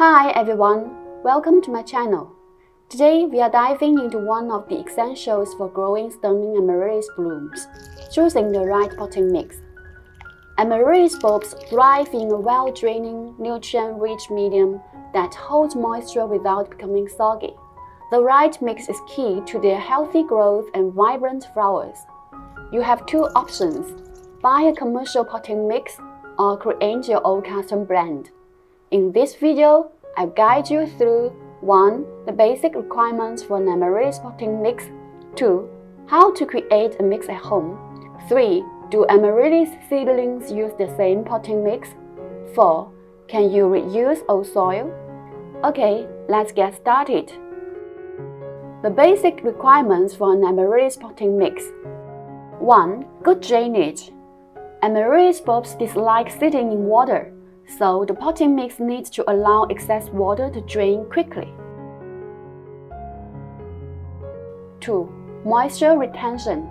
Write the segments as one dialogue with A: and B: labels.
A: Hi everyone, welcome to my channel. Today we are diving into one of the essentials for growing stunning amaryllis blooms, choosing the right potting mix. Amaryllis bulbs thrive in a well-draining, nutrient-rich medium that holds moisture without becoming soggy. The right mix is key to their healthy growth and vibrant flowers. You have two options: buy a commercial potting mix or create your own custom blend. In this video, I'll guide you through 1. The basic requirements for an amaryllis potting mix. 2. How to create a mix at home. 3. Do amaryllis seedlings use the same potting mix? 4. Can you reuse old soil? Okay, let's get started. The basic requirements for an amaryllis potting mix. 1. Good drainage. Amaryllis bulbs dislike sitting in water, so the potting mix needs to allow excess water to drain quickly. 2. Moisture retention.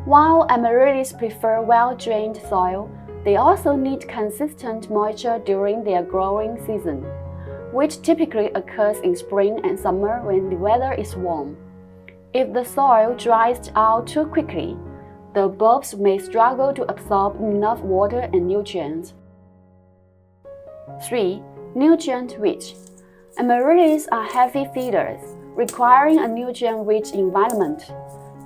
A: While amaryllis prefer well-drained soil, they also need consistent moisture during their growing season, which typically occurs in spring and summer when the weather is warm. If the soil dries out too quickly, the bulbs may struggle to absorb enough water and nutrients. 3. Nutrient-rich. Amaryllis are heavy feeders, requiring a nutrient-rich environment.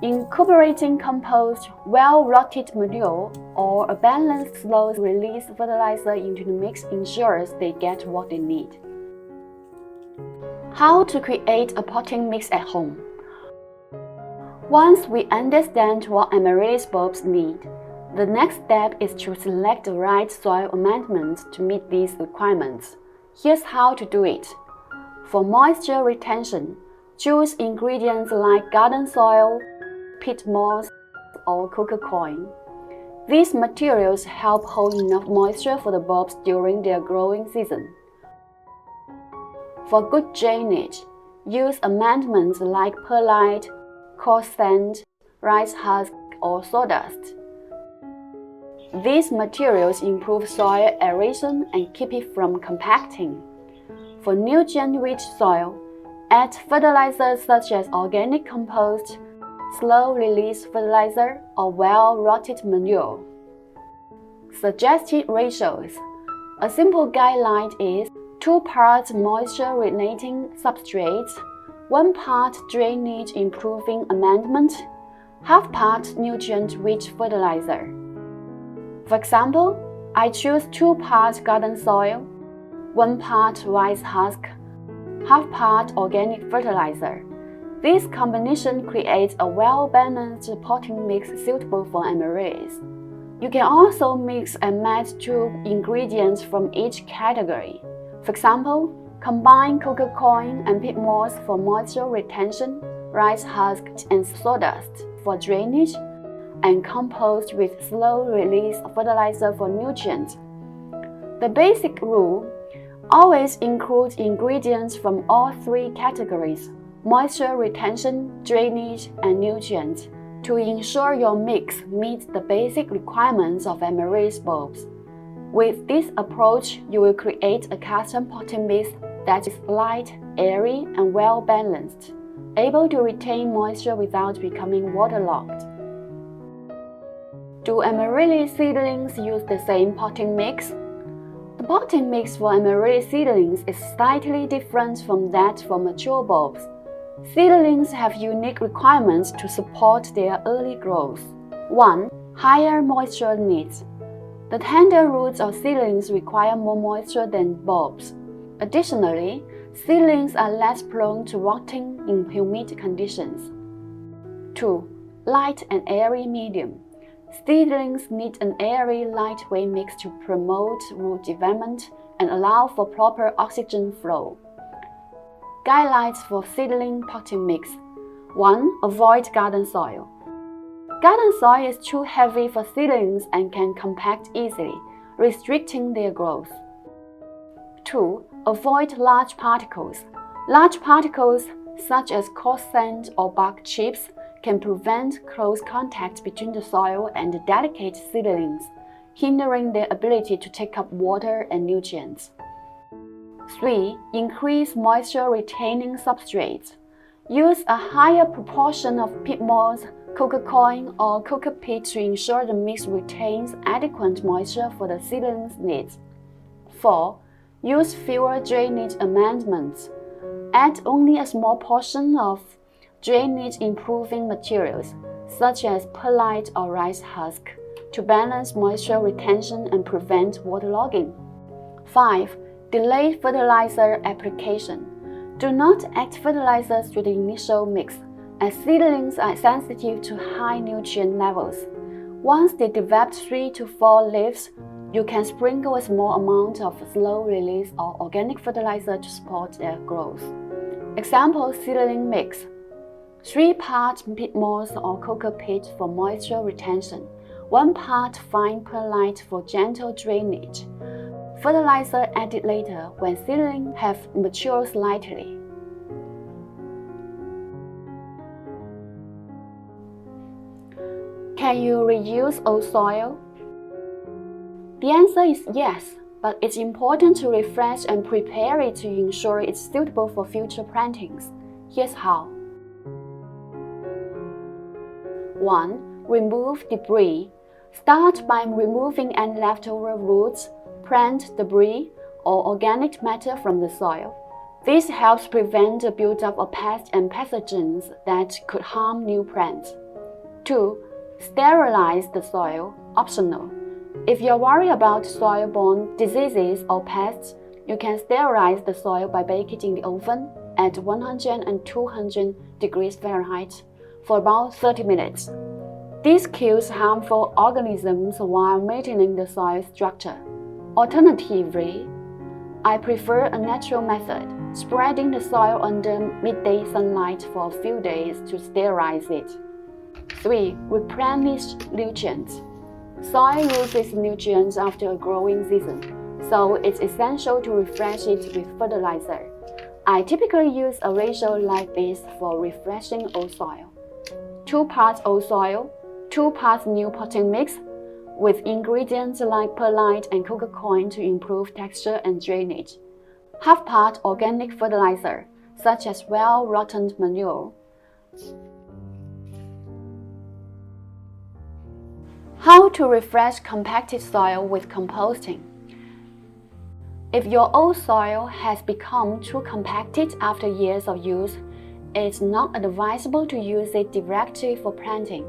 A: Incorporating compost, well-rotted manure, or a balanced slow-release fertilizer into the mix ensures they get what they need. How to create a potting mix at home. Once we understand what amaryllis bulbs need, the next step is to select the right soil amendments to meet these requirements. Here's how to do it. For moisture retention, choose ingredients like garden soil, peat moss, or coco coir. These materials help hold enough moisture for the bulbs during their growing season. For good drainage, use amendments like perlite, coarse sand, rice husk, or sawdust. These materials improve soil aeration and keep it from compacting. For nutrient-rich soil, add fertilizers such as organic compost, slow-release fertilizer, or well-rotted manure. Suggested ratios. A simple guideline is 2 parts moisture-retaining substrate, 1 part drainage-improving amendment, half part nutrient-rich fertilizer. For example, I choose 2 parts garden soil, 1 part rice husk, half part organic fertilizer. This combination creates a well-balanced potting mix suitable for amaryllis. You can also mix and match 2 ingredients from each category. For example, combine coco coir and peat moss for moisture retention, rice husk and sawdust for drainage, and compost with slow-release fertilizer for nutrients. The basic rule: always include ingredients from all 3 categories: moisture retention, drainage, and nutrients, to ensure your mix meets the basic requirements of amaryllis bulbs. With this approach, you will create a custom potting mix that is light, airy, and well-balanced, able to retain moisture without becoming waterlogged. Do amaryllis seedlings use the same potting mix? The potting mix for amaryllis seedlings is slightly different from that for mature bulbs. Seedlings have unique requirements to support their early growth. 1. Higher moisture needs. The tender roots of seedlings require more moisture than bulbs. Additionally, seedlings are less prone to rotting in humid conditions. 2. Light and airy medium. Seedlings need an airy, lightweight mix to promote root development and allow for proper oxygen flow. Guidelines for seedling potting mix. 1. Avoid garden soil. Garden soil is too heavy for seedlings and can compact easily, restricting their growth. 2. Avoid large particles. Large particles, such as coarse sand or bark chips, can prevent close contact between the soil and the delicate seedlings, hindering their ability to take up water and nutrients. 3. Increase moisture-retaining substrates. Use a higher proportion of peat moss, coco coir, or coco peat to ensure the mix retains adequate moisture for the seedling's needs. 4. Use fewer drainage amendments. Add only a small portion of drainage-improving materials, such as perlite or rice husk, to balance moisture retention and prevent waterlogging. 5. Delayed fertilizer application. Do not add fertilizers to the initial mix, as seedlings are sensitive to high nutrient levels. Once they develop 3 to 4 leaves, you can sprinkle a small amount of slow-release or organic fertilizer to support their growth. Example seedling mix: 3 parts peat moss or coco peat for moisture retention, 1 part fine perlite for gentle drainage. Fertilizer added later when seedlings have matured slightly. Can you reuse old soil? The answer is yes, but it's important to refresh and prepare it to ensure it's suitable for future plantings. Here's how. 1. Remove debris. Start by removing any leftover roots, plant debris, or organic matter from the soil. This helps prevent the buildup of pests and pathogens that could harm new plants. 2. Sterilize the soil, optional. If you're worried about soil-borne diseases or pests, you can sterilize the soil by baking in the oven at 100 and 200 degrees Fahrenheit for about 30 minutes. This kills harmful organisms while maintaining the soil structure. Alternatively, I prefer a natural method, spreading the soil under midday sunlight for a few days to sterilize it. 3. Replenish nutrients. Soil loses nutrients after a growing season, so it's essential to refresh it with fertilizer. I typically use a ratio like this for refreshing old soil: 2 parts old soil, 2 parts new potting mix, with ingredients like perlite and coco coir to improve texture and drainage. Half part organic fertilizer, such as well-rotted manure. How to refresh compacted soil with composting. If your old soil has become too compacted after years of use, it's not advisable to use it directly for planting.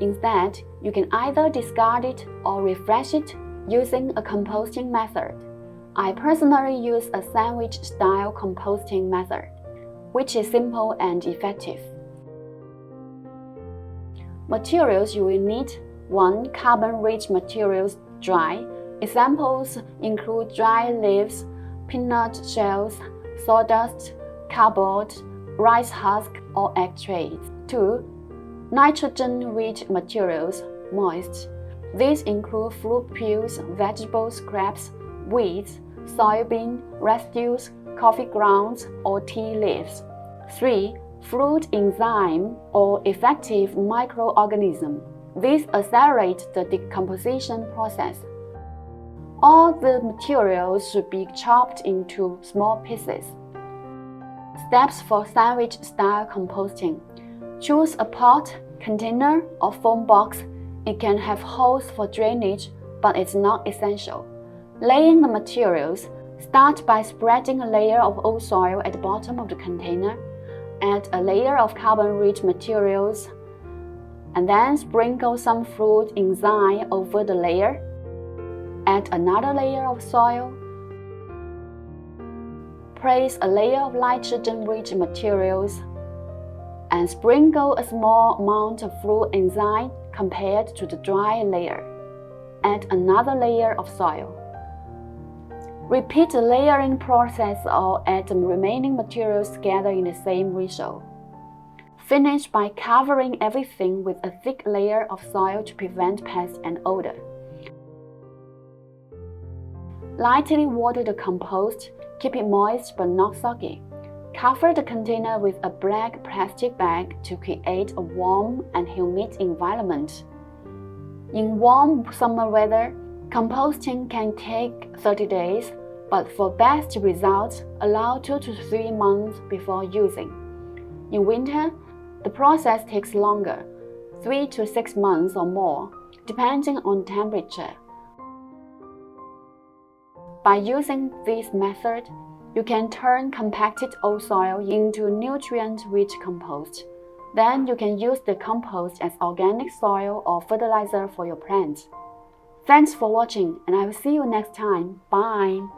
A: Instead, you can either discard it or refresh it using a composting method. I personally use a sandwich-style composting method, which is simple and effective. Materials you will need: 1. Carbon-rich materials, dry. Examples include dry leaves, peanut shells, sawdust, cardboard, rice husk, or egg trays. 2. Nitrogen-rich materials, moist. These include fruit peels, vegetable scraps, weeds, soybean residues, coffee grounds, or tea leaves. 3. Fruit enzyme or effective microorganism. These accelerate the decomposition process. All the materials should be chopped into small pieces. Steps for sandwich-style composting. Choose a pot, container, or foam box. It can have holes for drainage, but it's not essential. Laying the materials. Start by spreading a layer of old soil at the bottom of the container. Add a layer of carbon-rich materials, and then sprinkle some fruit enzyme over the layer. Add another layer of soil. Place a layer of nitrogen-rich materials and sprinkle a small amount of fruit enzyme compared to the dry layer. Add another layer of soil. Repeat the layering process or add the remaining materials together in the same ratio. Finish by covering everything with a thick layer of soil to prevent pests and odor. Lightly water the compost, keep it moist but not soggy. Cover the container with a black plastic bag to create a warm and humid environment. In warm summer weather, composting can take 30 days, but for best results, allow 2 to 3 months before using. In winter, the process takes longer, 3 to 6 months or more, depending on temperature. By using this method, you can turn compacted old soil into nutrient-rich compost. Then you can use the compost as organic soil or fertilizer for your plants. Thanks for watching, and I will see you next time. Bye!